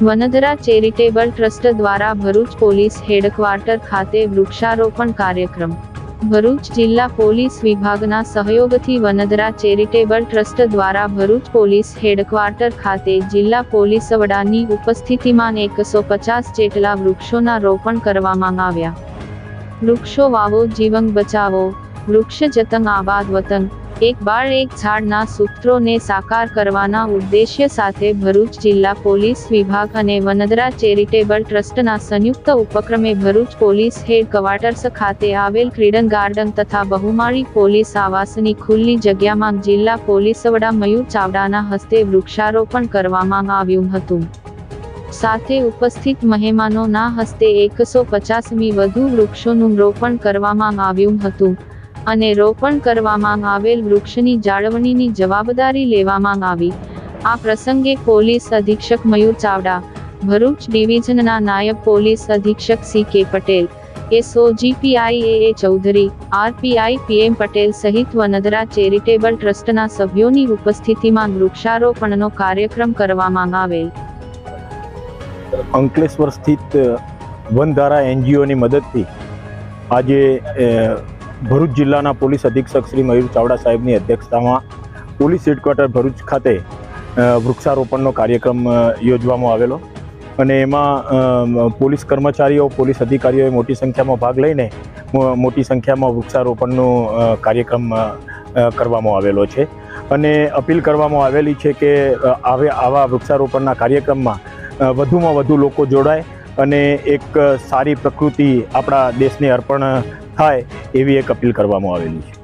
વનધરા charitable trust દ્વારા Bharuch police headquarter ખાતે વૃક્ષારોપણ કાર્યક્રમ। ભરૂચ જિલ્લા પોલીસ વિભાગના સહયોગથી વનધરા ચેરિટેબલ ટ્રસ્ટ દ્વારા ભરૂચ પોલીસ હેડક્વાર્ટર ખાતે જિલ્લા પોલીસ વડાની ઉપસ્થિતિમાં 150 જેટલા વૃક્ષોના રોપણ કરવામાં આવ્યા। વૃક્ષો વાવો જીવન બચાવો, વૃક્ષ જતન આબાદ વતન, એક બાળ એક ઝાડના સૂત્રોને સાકાર કરવાના ઉદ્દેશ્ય સાથે ભરૂચ જિલ્લા પોલીસ વિભાગ અને વનધરા ચેરિટેબલ ટ્રસ્ટના સંયુક્ત ઉપક્રમે ભરૂચ પોલીસ હેડક્વાર્ટર્સ ખાતે આવેલ ક્રીડન ગાર્ડન તથા બહુમાળી પોલીસ આવાસની ખુલ્લી જગ્યામાં જિલ્લા પોલીસ વડા મયુર ચાવડાના હસ્તે વૃક્ષારોપણ કરવામાં આવ્યું હતું। સાથે ઉપસ્થિત મહેમાનોના હસ્તે 150મી વધુ વૃક્ષોનું રોપણ કરવામાં આવ્યું હતું અને રોપણ કરવામાં આવેલ વૃક્ષની જાળવણીની જવાબદારી લેવામાં આવી। આ પ્રસંગે પોલીસ અધિક્ષક મયુર ચાવડા, ભરૂચ ડિવિઝનના નાયબ પોલીસ અધિક્ષક CK Patel, SOGPIAA Chaudhary, RPI PM Patel સહિત વનધરા ચેરિટેબલ ટ્રસ્ટના સભ્યોની ઉપસ્થિતિમાં વૃક્ષારોપણનો કાર્યક્રમ કરવામાં આવેલ। અંકલેશ્વર સ્થિત વનધારા NGOની મદદથી આજે ભરૂચ જિલ્લાના પોલીસ અધિક્ષક શ્રી મયુર ચાવડા સાહેબની અધ્યક્ષતામાં પોલીસ હેડક્વાર્ટર ભરૂચ ખાતે વૃક્ષારોપણનો કાર્યક્રમ યોજવામાં આવેલો અને એમાં પોલીસ કર્મચારીઓ, પોલીસ અધિકારીઓએ મોટી સંખ્યામાં ભાગ લઈને મોટી સંખ્યામાં વૃક્ષારોપણનો કાર્યક્રમ કરવામાં આવેલો છે અને અપીલ કરવામાં આવેલી છે કે આવા વૃક્ષારોપણના કાર્યક્રમમાં વધુમાં વધુ લોકો જોડાય અને એક સારી પ્રકૃતિ આપણા દેશને અર્પણ થાય એવી એક અપીલ કરવામાં આવેલી છે।